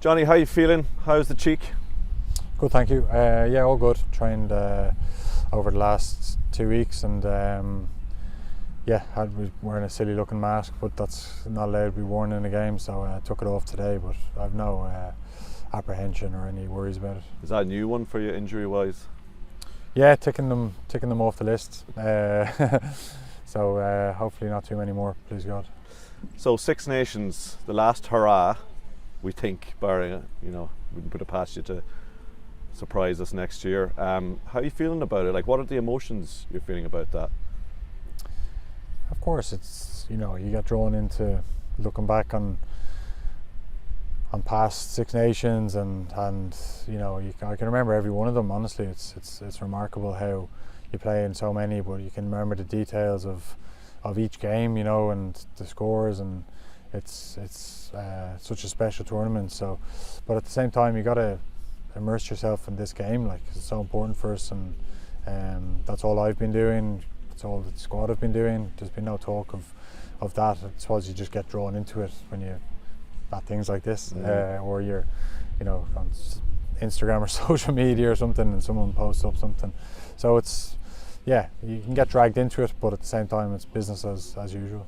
Johnny, how are you feeling? How's the cheek? Good, thank you. Yeah, all good. Trained over the last 2 weeks, and was wearing a silly looking mask, but that's not allowed to be worn in a game, so I took it off today, but I've no apprehension or any worries about it. Is that a new one for you, injury wise? Yeah, ticking them off the list. So hopefully not too many more, please God. So Six Nations, the last hurrah, we think, barring, wouldn't put it past you to surprise us next year. How are you feeling about it? Like, what are the emotions you're feeling about that? Of course, it's, you get drawn into looking back on past Six Nations, and I can remember every one of them. Honestly, it's remarkable how you play in so many, but you can remember the details of each game, and the scores, and it's such a special tournament. So, but at the same time, you got to immerse yourself in this game, like, it's so important for us, and that's all I've been doing. That's all the squad have been doing. There's been no talk of that. I suppose you just get drawn into it when you at things like this, or you're, on Instagram or social media or something, and someone posts up something. So it's, you can get dragged into it, but at the same time, it's business as usual.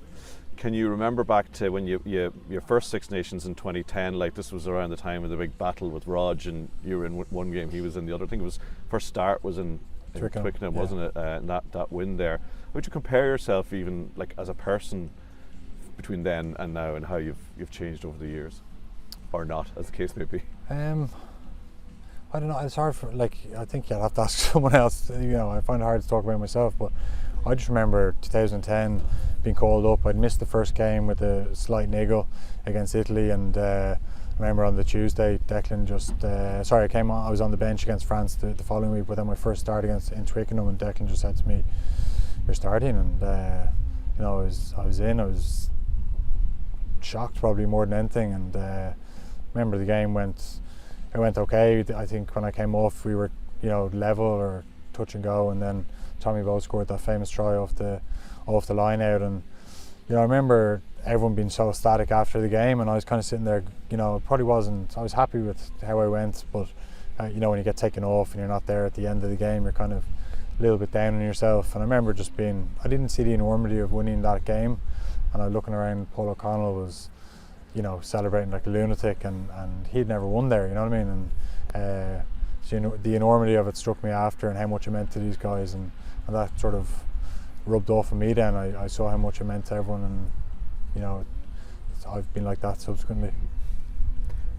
Can you remember back to when your first Six Nations in 2010? Like, this was around the time of the big battle with Rog, and you were in one game, he was in the other. I think it was first start was in Twickenham, wasn't it? That win there. Would you compare yourself, even like as a person, between then and now, and how you've changed over the years, or not, as the case may be? I don't know. It's hard for, I think you'll have to ask someone else. I find it hard to talk about myself, but I just remember 2010 being called up. I'd missed the first game with a slight niggle against Italy, and I remember on the Tuesday, Declan I came on. I was on the bench against France the following week, but then my first start in Twickenham, and Declan just said to me, "You're starting," and I was shocked, probably more than anything, and remember the game went okay. I think when I came off, we were level or touch and go, and then Tommy Bowe scored that famous try off the line out, and I remember everyone being so ecstatic after the game, and I was kind of sitting there, it probably wasn't, I was happy with how I went, but when you get taken off and you're not there at the end of the game, you're kind of a little bit down on yourself. And I remember I didn't see the enormity of winning that game, and I was looking around, Paul O'Connell was celebrating like a lunatic, and he'd never won there, you know what I mean? And so, the enormity of it struck me after, and how much it meant to these guys, and that sort of rubbed off on me then. I saw how much it meant to everyone, and I've been like that subsequently.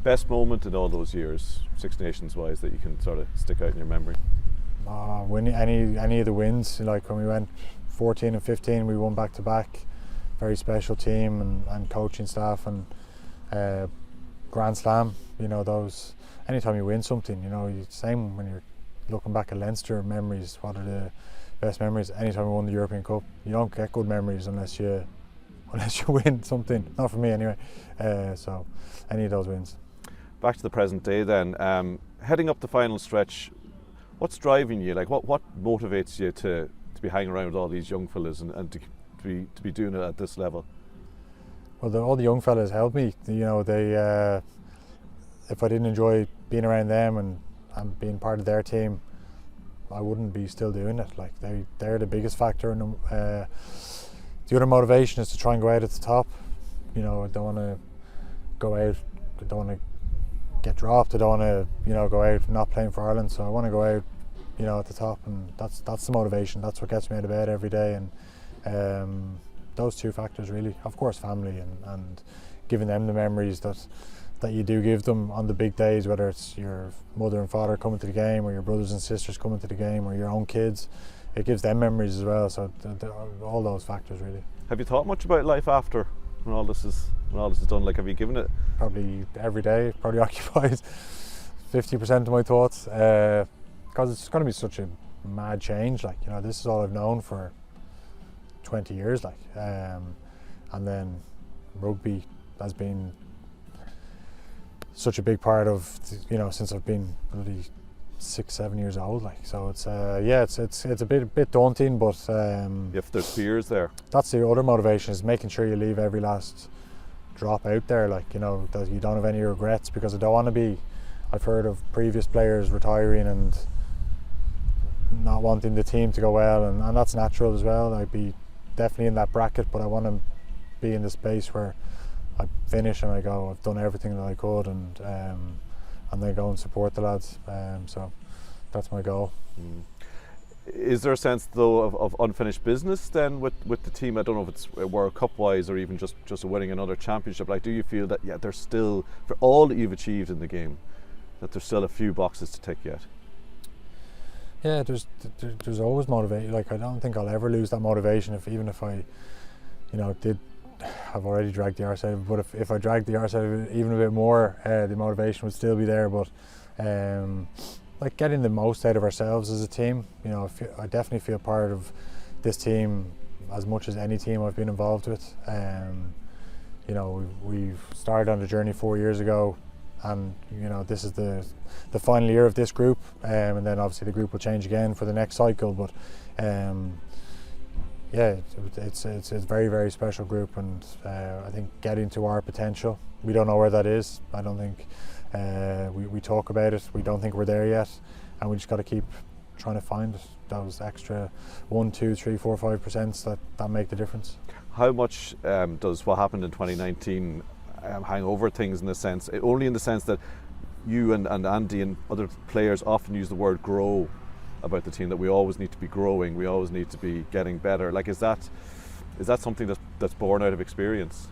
Best moment in all those years, Six Nations wise, that you can sort of stick out in your memory? Winning any of the wins, like when we went 14 and 15, we won back to back. Very special team and coaching staff, and Grand Slam, those, anytime you win something, same when you're looking back at Leinster memories. What are the best memories? Anytime we won the European Cup, you don't get good memories unless you win something. Not for me anyway. So any of those wins. Back to the present day then, heading up the final stretch, what's driving you? Like, what motivates you to be hanging around with all these young fellas and to be doing it at this level? Well, all the young fellas helped me. They if I didn't enjoy being around them and being part of their team, I wouldn't be still doing it. Like, they're the biggest factor. And the other motivation is to try and go out at the top. I don't want to go out. I don't want to get dropped. I don't want to go out not playing for Ireland. So I want to go out at the top, and that's the motivation. That's what gets me out of bed every day. And those two factors really, of course, family and giving them the memories that you do give them on the big days, whether it's your mother and father coming to the game, or your brothers and sisters coming to the game, or your own kids. It gives them memories as well. So all those factors really. Have you thought much about life after when all this is done? Like, have you given it? Probably every day. Probably occupies 50% of my thoughts, because it's going to be such a mad change. Like, this is all I've known for 20 years, and then rugby has been such a big part of since I've been bloody 6-7 years old, so it's it's a bit daunting, but if there's fears there, that's the other motivation, is making sure you leave every last drop out there, like, you know, that you don't have any regrets, because I don't want to be, I've heard of previous players retiring and not wanting the team to go well, and that's natural as well. I'd be definitely in that bracket, but I want to be in the space where I finish and I go, I've done everything that I could, and then go and support the lads. So that's my goal. Is there a sense though of unfinished business then with the team? I don't know if it's World Cup wise or even just winning another championship. Like, do you feel that there's still, for all that you've achieved in the game, that there's still a few boxes to tick yet? Yeah, there's always motivation. Like, I don't think I'll ever lose that motivation, even if I, you know, I've already dragged the arse out of it, but if I dragged the arse out of it even a bit more, the motivation would still be there. But like, getting the most out of ourselves as a team, you know, I definitely feel part of this team as much as any team I've been involved with. You know, we've started on the journey 4 years ago, and you know, this is the final year of this group, and then obviously the group will change again for the next cycle. But yeah, it's a very, very special group, and I think getting to our potential, we don't know where that is. I don't think we talk about it. We don't think we're there yet, and we just got to keep trying to find those extra 1, 2, 3, 4, 5% that make the difference. How much does what happened in 2019 hang over things, in the sense, only in the sense that you and Andy and other players often use the word grow about the team, that we always need to be growing, we always need to be getting better? Like, is that something that's born out of experience?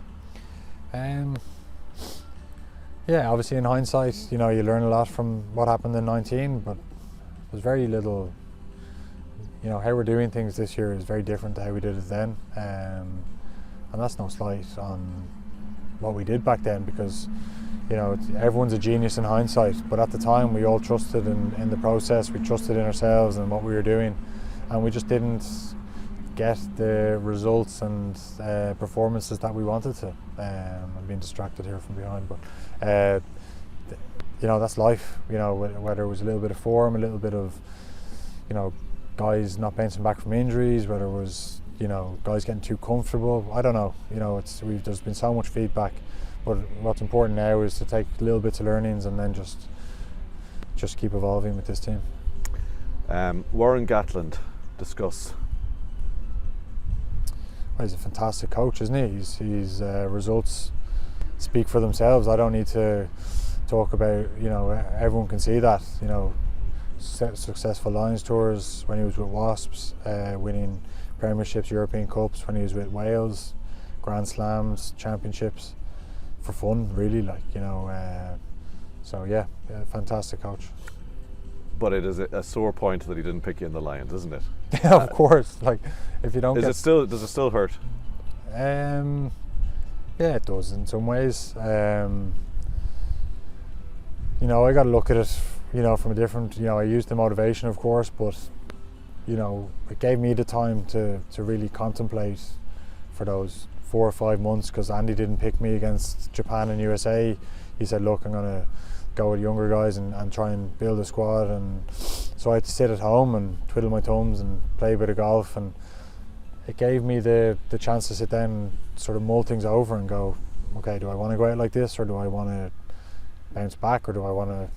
Yeah, obviously in hindsight, you know, you learn a lot from what happened in 19, but there's very little, you know, how we're doing things this year is very different to how we did it then, and that's no slight on what we did back then, because, you know, everyone's a genius in hindsight, but at the time we all trusted in the process, we trusted in ourselves and what we were doing, and we just didn't get the results and performances that we wanted to. I'm being distracted here from behind, but you know, that's life. You know, whether it was a little bit of form, a little bit of, you know, guys not bouncing back from injuries, whether it was, you know, guys getting too comfortable, I don't know. You know, there's been so much feedback, but what's important now is to take little bits of learnings and then just keep evolving with this team. Warren Gatland, discuss. Well, he's a fantastic coach, isn't he? His results speak for themselves. I don't need to talk about, you know, everyone can see that, you know, successful Lions tours when he was with Wasps, winning premierships, European Cups when he was with Wales, Grand Slams, championships, for fun, really, like, you know. So yeah, fantastic coach. But it is a sore point that he didn't pick you in the Lions, isn't it? Yeah, of course. Like, if you don't does it still hurt? Yeah, it does in some ways. You know, I got to look at it, you know, from a different, you know, I used the motivation, of course, but, you know, it gave me the time to really contemplate for those 4 or 5 months, because Andy didn't pick me against Japan and USA. He said, look, I'm going to go with younger guys and try and build a squad, and so I had to sit at home and twiddle my thumbs and play a bit of golf, and it gave me the chance to sit down and sort of mull things over and go, okay, do I want to go out like this, or do I want to bounce back, or do I want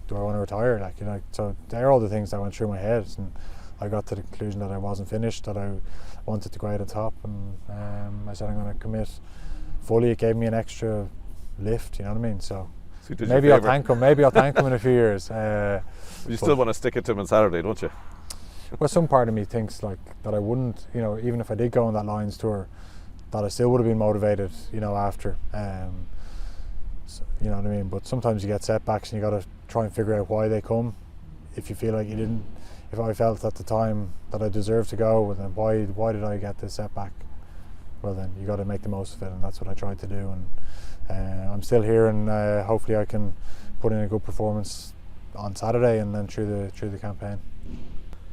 to retire? Like, you know, so they're all the things that went through my head, and I got to the conclusion that I wasn't finished, that I wanted to go out on top, and I said I'm going to commit fully. It gave me an extra lift, you know what I mean? So maybe I'll thank him. Maybe I'll thank him in a few years. You still want to stick it to him on Saturday, don't you? Well, some part of me thinks like that I wouldn't, you know, even if I did go on that Lions tour, that I still would have been motivated, you know, after. So, you know what I mean? But sometimes you get setbacks and you got to try and figure out why they come. If you feel like you didn't, if I felt at the time that I deserved to go, well, then why did I get this setback? Well, then you got to make the most of it, and that's what I tried to do. And I'm still here, and hopefully I can put in a good performance on Saturday and then through the campaign.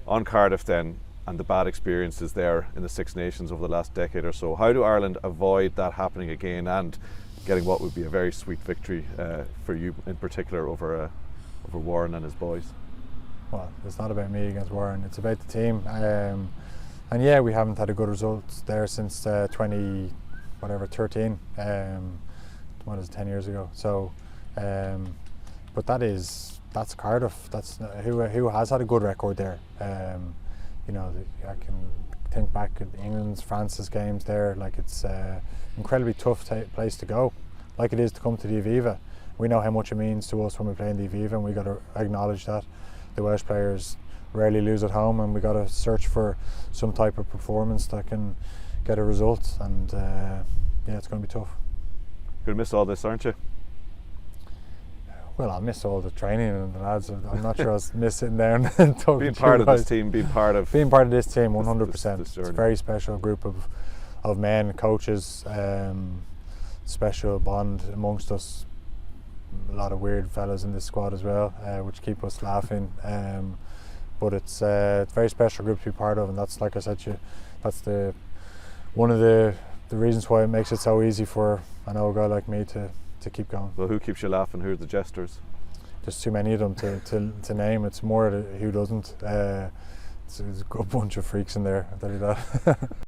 On Cardiff then, and the bad experiences there in the Six Nations over the last decade or so, how do Ireland avoid that happening again and getting what would be a very sweet victory for you in particular over Warren and his boys? Well, it's not about me against Warren, it's about the team. And yeah, we haven't had a good result there since 13. what is it, 10 years ago. So, but that's Cardiff. That's who has had a good record there. You know, I can think back at England's, France's games there. Like, it's incredibly tough place to go, like it is to come to the Aviva. We know how much it means to us when we play in the Aviva, and we got to acknowledge that. The Welsh players rarely lose at home, and we got to search for some type of performance that can get a result. And yeah, it's going to be tough. You're going to miss all this, aren't you? Well, I'll miss all the training and the lads. I'm not sure I'll miss sitting down and talking. Being part of this team, being part of this team, 100%. It's a very special group of men, coaches, special bond amongst us. A lot of weird fellas in this squad as well, which keep us laughing. But it's a very special group to be part of, and that's, like I said to you, that's one of the reasons why it makes it so easy for an old guy like me to keep going. Well, who keeps you laughing? Who are the jesters? There's too many of them to name. It's more who doesn't. It's a good bunch of freaks in there, I'll tell you that.